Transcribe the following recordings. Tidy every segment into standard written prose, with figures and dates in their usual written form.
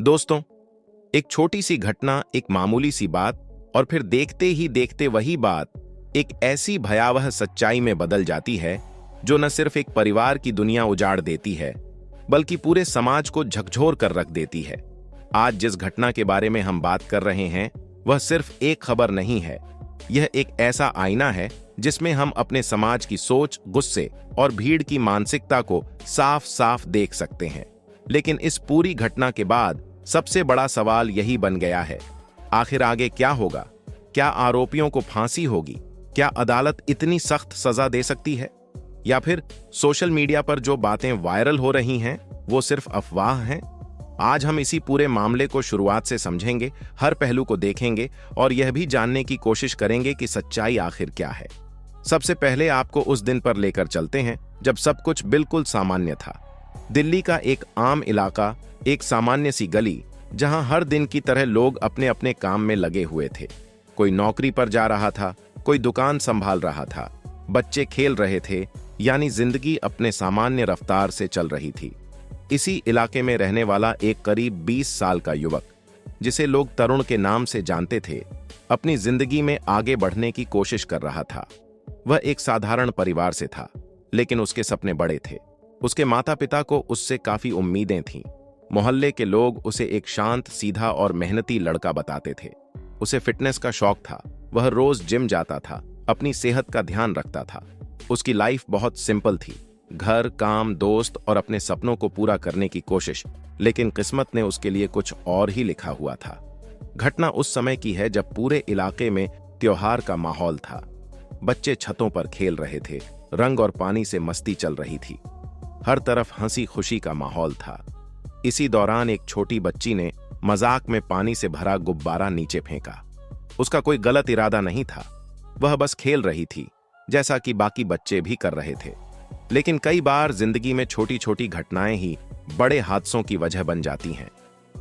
दोस्तों, एक छोटी सी घटना, एक मामूली सी बात और फिर देखते ही देखते वही बात एक ऐसी भयावह सच्चाई में बदल जाती है जो न सिर्फ एक परिवार की दुनिया उजाड़ देती है बल्कि पूरे समाज को झकझोर कर रख देती है। आज जिस घटना के बारे में हम बात कर रहे हैं वह सिर्फ एक खबर नहीं है, यह एक ऐसा आईना है जिसमें हम अपने समाज की सोच, गुस्से और भीड़ की मानसिकता को साफ साफ देख सकते हैं। लेकिन इस पूरी घटना के बाद सबसे बड़ा सवाल यही बन गया है, आखिर आगे क्या होगा? क्या आरोपियों को फांसी होगी? क्या अदालत इतनी सख्त सजा दे सकती है? या फिर सोशल मीडिया पर जो बातें वायरल हो रही हैं वो सिर्फ अफवाह हैं? आज हम इसी पूरे मामले को शुरुआत से समझेंगे, हर पहलू को देखेंगे और यह भी जानने की कोशिश करेंगे कि सच्चाई आखिर क्या है। सबसे पहले आपको उस दिन पर लेकर चलते हैं जब सब कुछ बिल्कुल सामान्य था। दिल्ली का एक आम इलाका, एक सामान्य सी गली जहां हर दिन की तरह लोग अपने अपने काम में लगे हुए थे। कोई नौकरी पर जा रहा था, कोई दुकान संभाल रहा था, बच्चे खेल रहे थे, यानी जिंदगी अपने सामान्य रफ्तार से चल रही थी। इसी इलाके में रहने वाला एक करीब 20 साल का युवक, जिसे लोग तरुण के नाम से जानते थे, अपनी जिंदगी में आगे बढ़ने की कोशिश कर रहा था। वह एक साधारण परिवार से था, लेकिन उसके सपने बड़े थे। उसके माता पिता को उससे काफी उम्मीदें थीं। मोहल्ले के लोग उसे एक शांत, सीधा और मेहनती लड़का बताते थे। उसे फिटनेस का शौक था, वह रोज जिम जाता था, अपनी सेहत का ध्यान रखता था। उसकी लाइफ बहुत सिंपल थी, घर, काम, दोस्त और अपने सपनों को पूरा करने की कोशिश। लेकिन किस्मत ने उसके लिए कुछ और ही लिखा हुआ था। घटना उस समय की है जब पूरे इलाके में त्योहार का माहौल था। बच्चे छतों पर खेल रहे थे, रंग और पानी से मस्ती चल रही थी, हर तरफ हंसी खुशी का माहौल था। इसी दौरान एक छोटी बच्ची ने मजाक में पानी से भरा गुब्बारा नीचे फेंका। उसका कोई गलत इरादा नहीं था, वह बस खेल रही थी, जैसा कि बाकी बच्चे भी कर रहे थे। लेकिन कई बार जिंदगी में छोटी छोटी घटनाएं ही बड़े हादसों की वजह बन जाती हैं।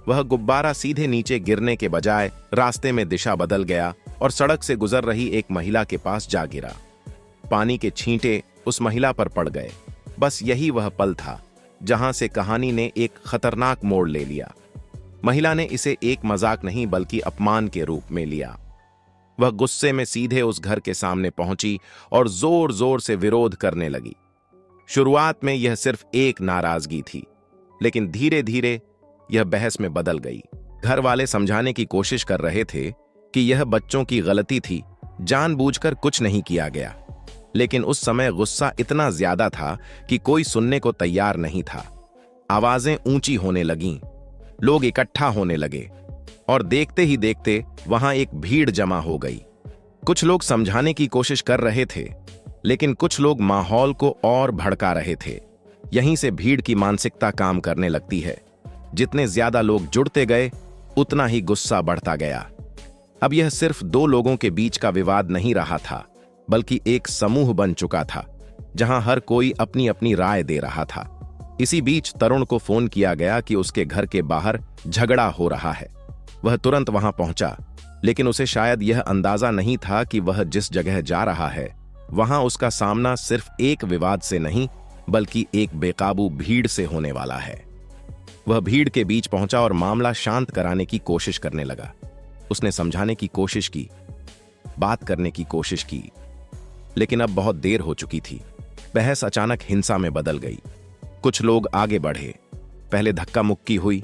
वह गुब्बारा सीधे नीचे गिरने के बजाय रास्ते में दिशा बदल गया और सड़क से गुजर रही एक महिला के पास जा गिरा। पानी के छींटे उस महिला पर पड़ गए। बस यही वह पल था जहां से कहानी ने एक खतरनाक मोड़ ले लिया। महिला ने इसे एक मजाक नहीं बल्कि अपमान के रूप में लिया। वह गुस्से में सीधे उस घर के सामने पहुंची और जोर जोर से विरोध करने लगी। शुरुआत में यह सिर्फ एक नाराजगी थी, लेकिन धीरे धीरे यह बहस में बदल गई। घर वाले समझाने की कोशिश कर रहे थे कि यह बच्चों की गलती थी, जानबूझकर कुछ नहीं किया गया। लेकिन उस समय गुस्सा इतना ज्यादा था कि कोई सुनने को तैयार नहीं था। आवाजें ऊंची होने लगीं, लोग इकट्ठा होने लगे और देखते ही देखते वहां एक भीड़ जमा हो गई। कुछ लोग समझाने की कोशिश कर रहे थे, लेकिन कुछ लोग माहौल को और भड़का रहे थे। यहीं से भीड़ की मानसिकता काम करने लगती है। जितने ज्यादा लोग जुड़ते गए, उतना ही गुस्सा बढ़ता गया। अब यह सिर्फ दो लोगों के बीच का विवाद नहीं रहा था, बल्कि एक समूह बन चुका था जहां हर कोई अपनी अपनी राय दे रहा था। इसी बीच तरुण को फोन किया गया कि उसके घर के बाहर झगड़ा हो रहा है। वह तुरंत वहां पहुंचा, लेकिन उसे शायद यह अंदाजा नहीं था कि वह जिस जगह जा रहा है वहां उसका सामना सिर्फ एक विवाद से नहीं बल्कि एक बेकाबू भीड़ से होने वाला है। वह भीड़ के बीच पहुंचा और मामला शांत कराने की कोशिश करने लगा। उसने समझाने की कोशिश की, बात करने की कोशिश की, लेकिन अब बहुत देर हो चुकी थी। बहस अचानक हिंसा में बदल गई। कुछ लोग आगे बढ़े, पहले धक्का मुक्की हुई,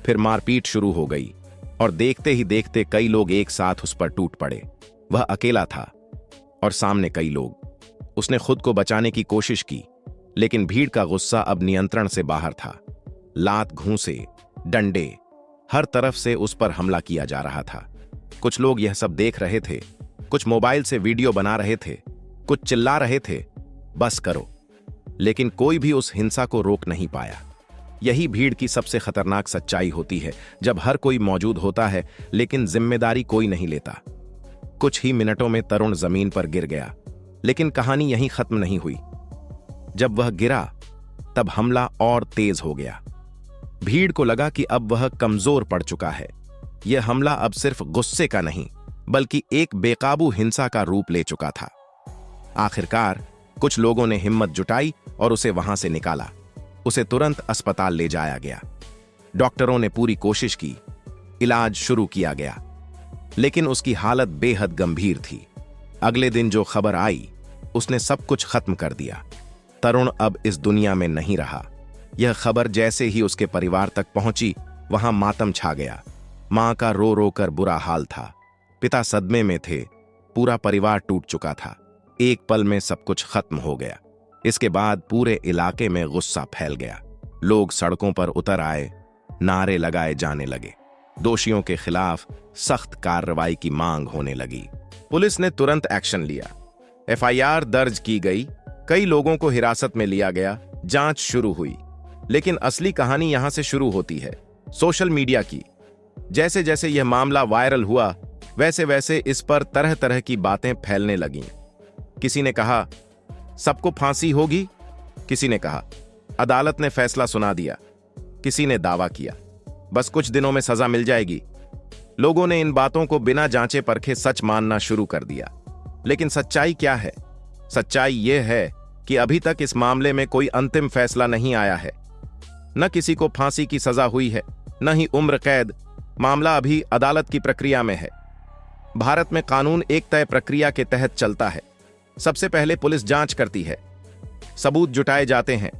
फिर मारपीट शुरू हो गई और देखते ही देखते कई लोग एक साथ उस पर टूट पड़े। वह अकेला था और सामने कई लोग। उसने खुद को बचाने की कोशिश की, लेकिन भीड़ का गुस्सा अब नियंत्रण से बाहर था। लात, घूंसे, डंडे, हर तरफ से उस पर हमला किया जा रहा था। कुछ लोग यह सब देख रहे थे, कुछ मोबाइल से वीडियो बना रहे थे, कुछ चिल्ला रहे थे, बस करो। लेकिन कोई भी उस हिंसा को रोक नहीं पाया। यही भीड़ की सबसे खतरनाक सच्चाई होती है, जब हर कोई मौजूद होता है लेकिन जिम्मेदारी कोई नहीं लेता। कुछ ही मिनटों में तरुण जमीन पर गिर गया, लेकिन कहानी यहीं खत्म नहीं हुई। जब वह गिरा तब हमला और तेज हो गया। भीड़ को लगा कि अब वह कमजोर पड़ चुका है। यह हमला अब सिर्फ गुस्से का नहीं बल्कि एक बेकाबू हिंसा का रूप ले चुका था। आखिरकार कुछ लोगों ने हिम्मत जुटाई और उसे वहां से निकाला। उसे तुरंत अस्पताल ले जाया गया। डॉक्टरों ने पूरी कोशिश की, इलाज शुरू किया गया, लेकिन उसकी हालत बेहद गंभीर थी। अगले दिन जो खबर आई उसने सब कुछ खत्म कर दिया। तरुण अब इस दुनिया में नहीं रहा। यह खबर जैसे ही उसके परिवार तक पहुंची, वहां मातम छा गया। मां का रो रो कर बुरा हाल था, पिता सदमे में थे, पूरा परिवार टूट चुका था। एक पल में सब कुछ खत्म हो गया। इसके बाद पूरे इलाके में गुस्सा फैल गया। लोग सड़कों पर उतर आए, नारे लगाए जाने लगे। दोषियों के खिलाफ सख्त कार्रवाई की मांग होने लगी। पुलिस ने तुरंत एक्शन लिया। एफआईआर दर्ज की गई, कई लोगों को हिरासत में लिया गया, जांच शुरू हुई। लेकिन असली कहानी यहां से शुरू होती है, सोशल मीडिया की। जैसे जैसे यह मामला वायरल हुआ, वैसे वैसे इस पर तरह तरह की बातें फैलने लगीं। किसी ने कहा सबको फांसी होगी, किसी ने कहा अदालत ने फैसला सुना दिया, किसी ने दावा किया बस कुछ दिनों में सजा मिल जाएगी। लोगों ने इन बातों को बिना जांचे परखे सच मानना शुरू कर दिया। लेकिन सच्चाई क्या है? सच्चाई यह है कि अभी तक इस मामले में कोई अंतिम फैसला नहीं आया है। न किसी को फांसी की सजा हुई है, न ही उम्र कैद। मामला अभी अदालत की प्रक्रिया में है। भारत में कानून एक तय प्रक्रिया के तहत चलता है। सबसे पहले पुलिस जांच करती है, सबूत जुटाए जाते हैं,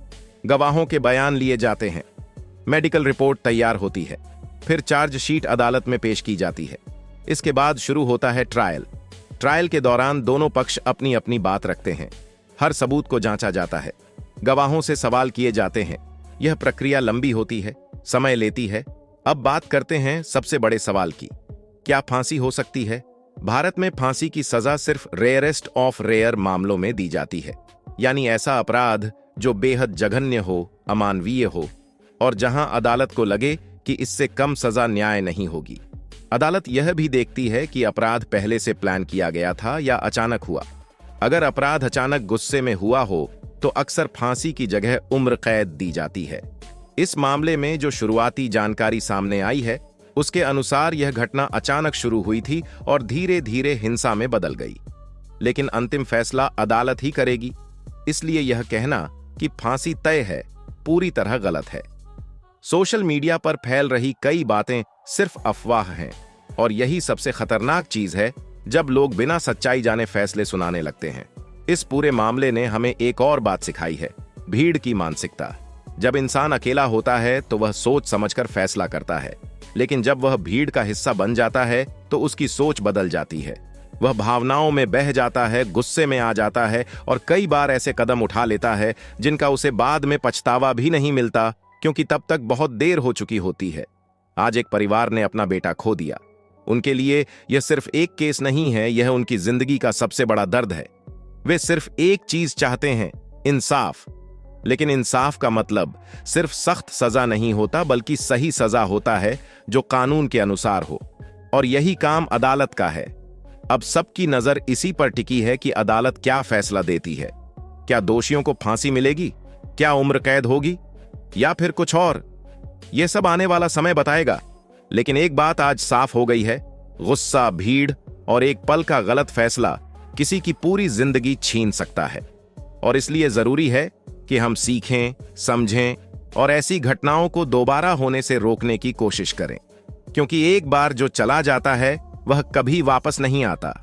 गवाहों के बयान लिए जाते हैं, मेडिकल रिपोर्ट तैयार होती है, फिर चार्जशीट अदालत में पेश की जाती है। इसके बाद शुरू होता है ट्रायल। ट्रायल के दौरान दोनों पक्ष अपनी अपनी बात रखते हैं। हर सबूत को जांचा जाता है, गवाहों से सवाल किए जाते हैं। यह प्रक्रिया लंबी होती है, समय लेती है। अब बात करते हैं सबसे बड़े सवाल की, क्या फांसी हो सकती है? भारत में फांसी की सजा सिर्फ रेयरेस्ट ऑफ रेयर मामलों में दी जाती है, यानी ऐसा अपराध जो बेहद जघन्य हो, अमानवीय हो और जहां अदालत को लगे कि इससे कम सजा न्याय नहीं होगी। अदालत यह भी देखती है कि अपराध पहले से प्लान किया गया था या अचानक हुआ। अगर अपराध अचानक गुस्से में हुआ हो तो अक्सर फांसी की जगह उम्र कैद दी जाती है। इस मामले में जो शुरुआती जानकारी सामने आई है उसके अनुसार यह घटना अचानक शुरू हुई थी और धीरे धीरे हिंसा में बदल गई। लेकिन अंतिम फैसला अदालत ही करेगी, इसलिए यह कहना कि फांसी तय है पूरी तरह गलत है। सोशल मीडिया पर फैल रही कई बातें सिर्फ अफवाह हैं और यही सबसे खतरनाक चीज है, जब लोग बिना सच्चाई जाने फैसले सुनाने लगते हैं। इस पूरे मामले ने हमें एक और बात सिखाई है, भीड़ की मानसिकता। जब इंसान अकेला होता है तो वह सोच समझकर फैसला करता है, लेकिन जब वह भीड़ का हिस्सा बन जाता है तो उसकी सोच बदल जाती है। वह भावनाओं में बह जाता है, गुस्से में आ जाता है और कई बार ऐसे कदम उठा लेता है जिनका उसे बाद में पछतावा भी नहीं मिलता, क्योंकि तब तक बहुत देर हो चुकी होती है। आज एक परिवार ने अपना बेटा खो दिया। उनके लिए यह सिर्फ एक केस नहीं है, यह उनकी जिंदगी का सबसे बड़ा दर्द है। वे सिर्फ एक चीज चाहते हैं, इंसाफ। लेकिन इंसाफ का मतलब सिर्फ सख्त सजा नहीं होता, बल्कि सही सजा होता है जो कानून के अनुसार हो। और यही काम अदालत का है। अब सबकी नजर इसी पर टिकी है कि अदालत क्या फैसला देती है। क्या दोषियों को फांसी मिलेगी? क्या उम्र कैद होगी या फिर कुछ और? यह सब आने वाला समय बताएगा। लेकिन एक बात आज साफ हो गई है, गुस्सा, भीड़ और एक पल का गलत फैसला किसी की पूरी जिंदगी छीन सकता है। और इसलिए जरूरी है कि हम सीखें, समझें और ऐसी घटनाओं को दोबारा होने से रोकने की कोशिश करें, क्योंकि एक बार जो चला जाता है वह कभी वापस नहीं आता।